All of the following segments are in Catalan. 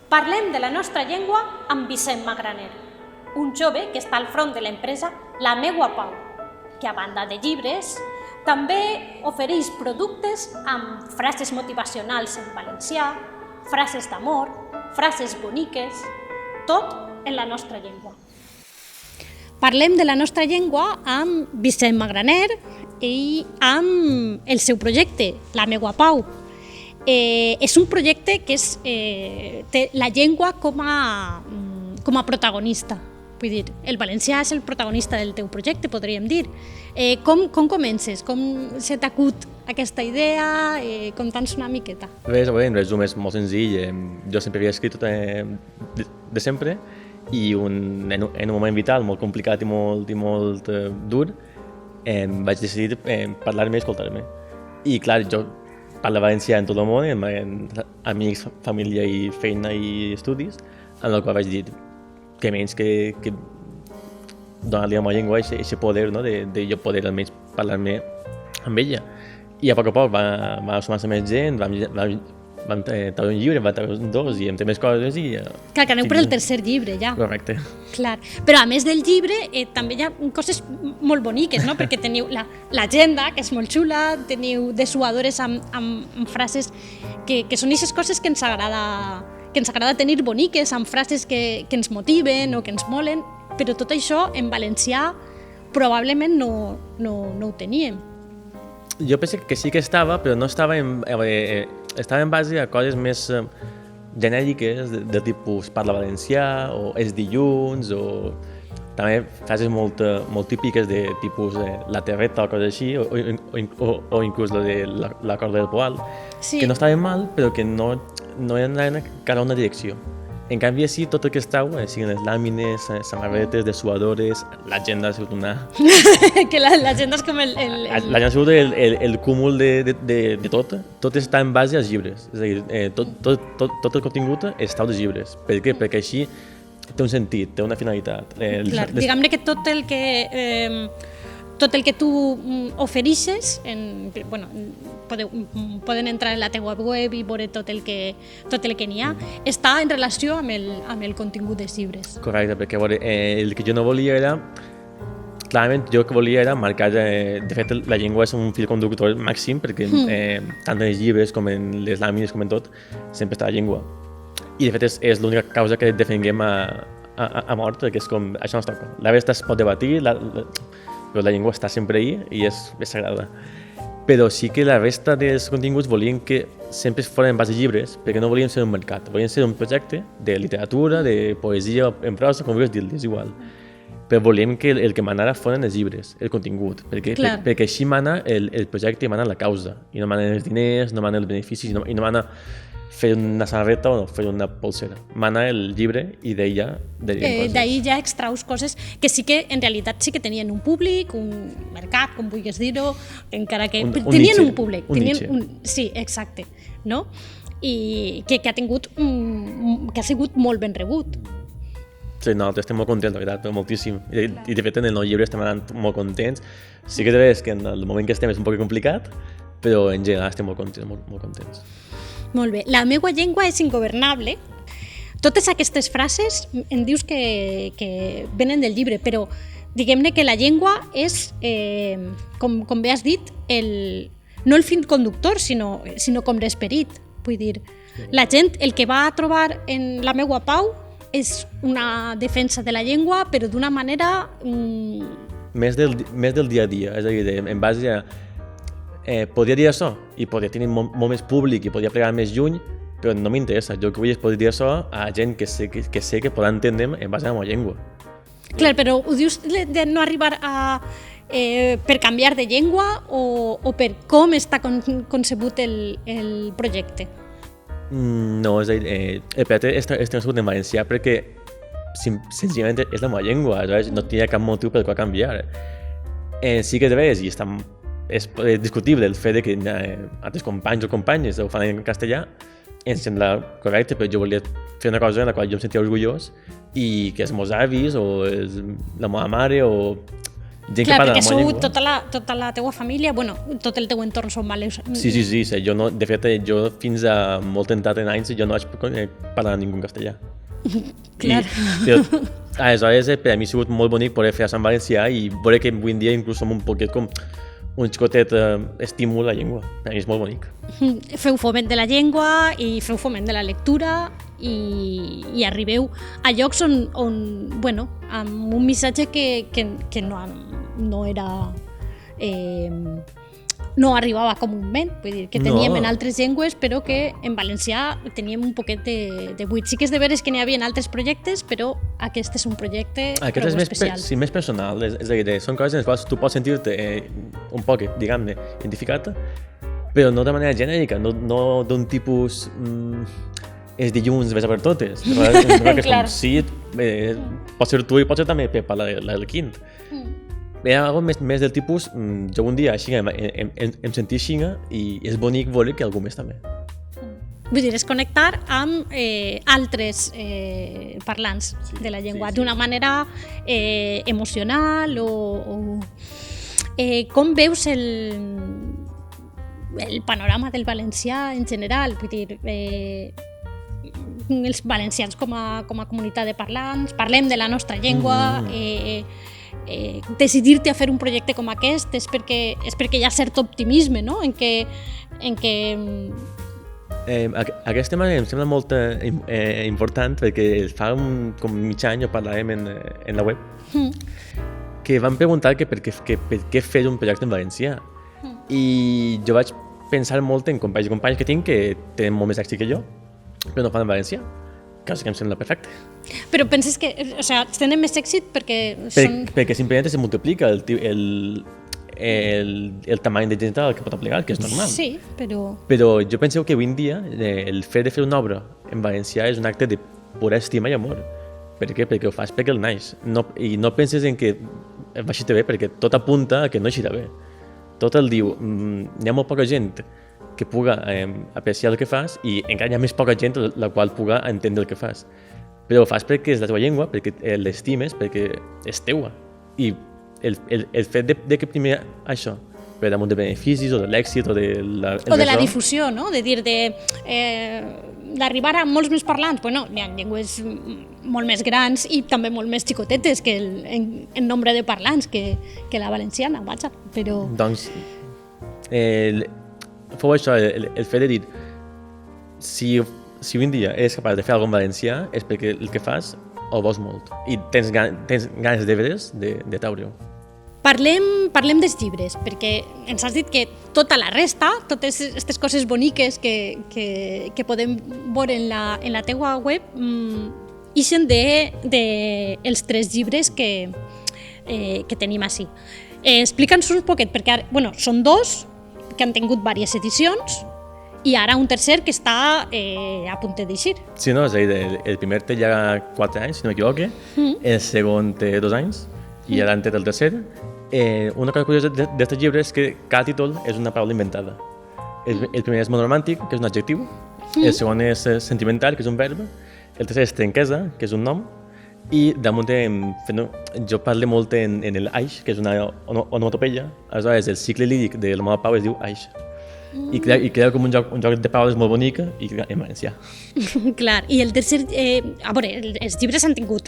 Parlem de la nostra llengua amb Vicent Magraner, un jove que està al front de l'empresa La Meua Pau, que a banda de llibres també ofereix productes amb frases motivacionals en valencià, frases d'amor, frases boniques, tot en la nostra llengua. Parlem de la nostra llengua amb Vicent Magraner i amb el seu projecte, La Meua Pau. És un projecte que té la llengua com a protagonista. Vull dir, el valencià és el protagonista del teu projecte, podríem dir. Com comences? Com se t'acut aquesta idea? Conta'ns una miqueta. Res, en resum és molt senzill. Jo sempre havia escrit de sempre i en un moment vital molt complicat i molt dur vaig decidir parlar-me i escoltar-me. I clar, jo parlo valencià en tot el món, amb amics, família i feina i estudis, en el qual vaig dir que menys que donar-li a la meva llengua aquest poder, no? de jo poder almenys parlar-me amb ella. I a poc va sumar-se més gent, vam treure un llibre, vam treure dos i hem fet més coses i... Clar, que aneu per el tercer llibre, ja. Correcte. Clar. Però a més del llibre també hi ha coses molt boniques, no? Perquè teniu l'agenda, que és molt xula, teniu dessuadores amb frases que són aquestes coses que ens agrada tenir boniques, amb frases que ens motiven o que ens molen, però tot això en valencià probablement no ho teníem. Jo penso que sí que estava, però no estava estava en base a coses més genèriques de tipus parla valencià o és dilluns o també frases molt típiques de tipus la terreta o coses així o inclús la de la corda del poal, sí. Que no estaven mal però que no anaven cara a una direcció. En canvi, sí, tot el que estàu, siguin les làmines, samarretes, dessuadores, l'agenda ha sigut una... Que l'agenda és com el... L'agenda ha sigut el cúmul de tot. Tot està en base als llibres. És a dir, tot el contingut està als llibres. Per què? Perquè així té un sentit, té una finalitat. Clar, diguem-ne que tot el que tu ofereixes, poden entrar en la teva web i veure tot el que n'hi ha, està en relació amb el contingut dels llibres. Correcte, perquè el que jo no volia era... Clarament, jo el que volia era marcar... De fet, la llengua és un fil conductor màxim, perquè tant en els llibres com en les làmines, com en tot, sempre està la llengua. I, de fet, és l'única causa que defenguem a mort, perquè és com... Això no es toca. La resta es pot debatir, però la llengua està sempre ahí i és sagrada. Però sí que la resta dels continguts volien que sempre foren en base a llibres, perquè no volien ser un mercat, volien ser un projecte de literatura, de poesia en prosa, com vulguis dir-li, és igual. Però volíem que el que manara foren els llibres, el contingut, perquè així mana el projecte i mana la causa, i no manen els diners, no manen els beneficis, i no mana fer una samarreta o no fer una polsera. Mana el llibre i d'ahir ja extraus coses que sí que en realitat sí que tenien un públic, un mercat, com vulguis dir-ho, encara que tenien un públic. Sí, exacte. No? I que ha sigut molt ben rebut. Sí, nosaltres estem molt contents, la veritat, però moltíssim. I de fet en el nou llibre estem anant molt contents. Sí que és que en el moment que estem és un poc complicat, però en general estem molt contents. Molt bé. La meua llengua és ingovernable. Totes aquestes frases em dius que venen del llibre, però diguem-ne que la llengua és, com bé has dit, no el fil conductor, sinó com l'esperit. Vull dir, la gent el que va a trobar en La Meua Pau és una defensa de la llengua, però d'una manera... Més del dia a dia, és a dir, en base a... podria dir això i podria tenir molt més públic i podria plegar més lluny, però no m'interessa. Jo el que vull és poder dir això a gent que sé que podrà entendre en base a la meva llengua. Clar, però ho dius de no arribar a... per canviar de llengua o per com està concebut el projecte? No, és a dir, el projecte és concebut en valencià perquè senzillament és la meva llengua, no tenia cap motiu per qual canviar. Sí que és res, i és discutible el fet que altres companys o companyes ho fan en castellà, em sembla correcte, però jo volia fer una cosa en la qual jo em sentia orgullós i que els meus avis o la meva mare o Gent Clar, que parla perquè la sou meva llengua. tota la teua família, bueno, tot el teu entorn són valeus. Sí, jo no, de fet, jo fins a molt entrat en anys jo no vaig parlar ningú en castellà. Clar. Però, aleshores, per a mi ha sigut molt bonic poder fer això en valencià i veure que avui en dia inclús som un poquet com un xicotet estímul a la llengua. Per a mi és molt bonic. Feu foment de la llengua i feu foment de la lectura i arribeu a llocs on bueno, amb un missatge que no era... no arribava comúment, vull dir, que teníem en altres llengües, però que en valencià teníem un poquet de buit. Sí que és de veres que n'hi havia altres projectes, però aquest és un projecte prou especial. Sí, més personal, és a dir, són coses en les quals tu pots sentir-te un poc, diguem-ne, identificat, però no de manera genèrica, no d'un tipus... és dilluns, ves a per totes. Clar. Sí, pot ser tu i pot ser també Pepa, la del Quint. Era algo més del tipus, jo un dia així em sentia així i és bonic veure que algú més també. Vull dir, és connectar amb altres parlants de la llengua d'una manera emocional o com veus el panorama del valencià en general? Vull dir, els valencians com a comunitat de parlants, parlem de la nostra llengua, decidir-te a fer un projecte com aquest és perquè hi ha cert optimisme, no? En què aquest tema em sembla molt important perquè fa com mig any ho parlàvem en la web que vam preguntar que per què fer un projecte en valencià i jo vaig pensar molt en companys i companyes que tinc que tenen molt més èxit que jo però no fan en valencià, cosa que em sembla perfecte. Però penses que tenen més èxit perquè són... Perquè simplement se multiplica el tamany de gent que pot aplicar, que és normal. Sí, però... Però jo penso que avui en dia el fet de fer una obra en valencià és un acte de pura estima i amor. Per què? Perquè ho fas perquè el naix. I no penses en que vagi bé, perquè tot apunta a que no eixirà bé. Tot el diu, hi ha molt poca gent que puga apreciar el que fas i encara hi ha més poca gent la qual puga entendre el que fas. Però ho fas perquè és la teva llengua, perquè l'estimes, perquè és teua. I el fet de que primer això, per damunt de beneficis o de l'èxit o de la difusió, no? De dir, d'arribar a molts més parlants. Bueno, hi ha llengües molt més grans i també molt més xicotetes que en nombre de parlants que la valenciana, vaja, però... Doncs, fou això, el fet de dir si avui en dia eres capaç de fer alguna cosa en valencià és perquè el que fas ho vols molt i tens ganes de veres de treure-ho. Parlem dels llibres, perquè ens has dit que tota la resta, totes aquestes coses boniques que podem veure en la teua web ixen dels 3 llibres que tenim així. Explica'ns un poquet, perquè són 2 que han tingut diverses edicions i ara un tercer que està a punt d'eixir. Sí, no, és a dir, el primer té ja 4 anys, si no m'equivoque, el segon té 2 anys i ara en té el tercer. Una cosa curiosa d'aquest llibre és que cada títol és una paraula inventada. El primer és monoromàntic, que és un adjectiu, el segon és sentimental, que és un verb, el tercer és trenquesa, que és un nom, i damunt jo parlo molt en el Aix, que és una onomatopeia, aleshores el cicle líric de la meva Pau es diu Aix. I creu com un joc de paraules molt bonic i en valencià. Clar, i el tercer... a veure, els llibres han tingut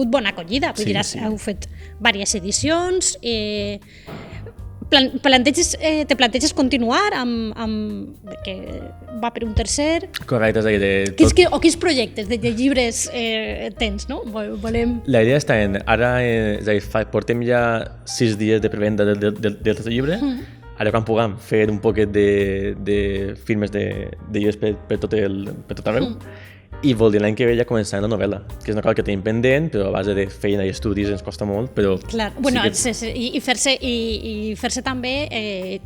bona acollida, vull dir, heu fet diverses edicions, te planteges continuar perquè va per un tercer... Correcte, és a dir... Quins projectes de llibres tens, no? Volem... La idea està en... Ara, és a dir, portem ja 6 dies de prevenda del tercer llibre. Ara quan puguem fer un poquet de firmes de llibres per tot arreu. I vol dir l'any que ve ja començar la novel·la, que és una cosa que tenim pendent, però a base de feina i estudis ens costa molt, però... Clar, bueno, i fer-se també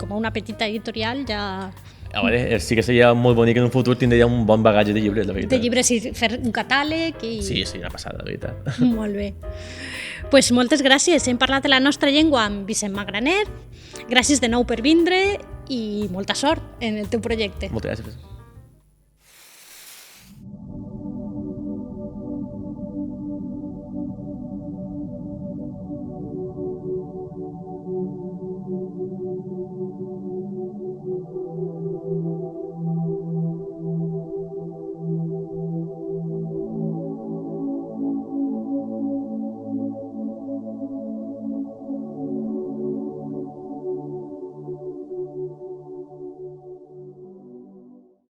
com una petita editorial ja... A veure, sí que seria molt bonic en un futur tindria un bon bagatge de llibres, la veritat. De llibres i fer un catàleg i... Sí, una passada, la veritat. Molt bé. Pues moltes gràcies. Hem parlat de la nostra llengua amb Vicent Magraner. Gràcies de nou per vindre i molta sort en el teu projecte. Moltes gràcies.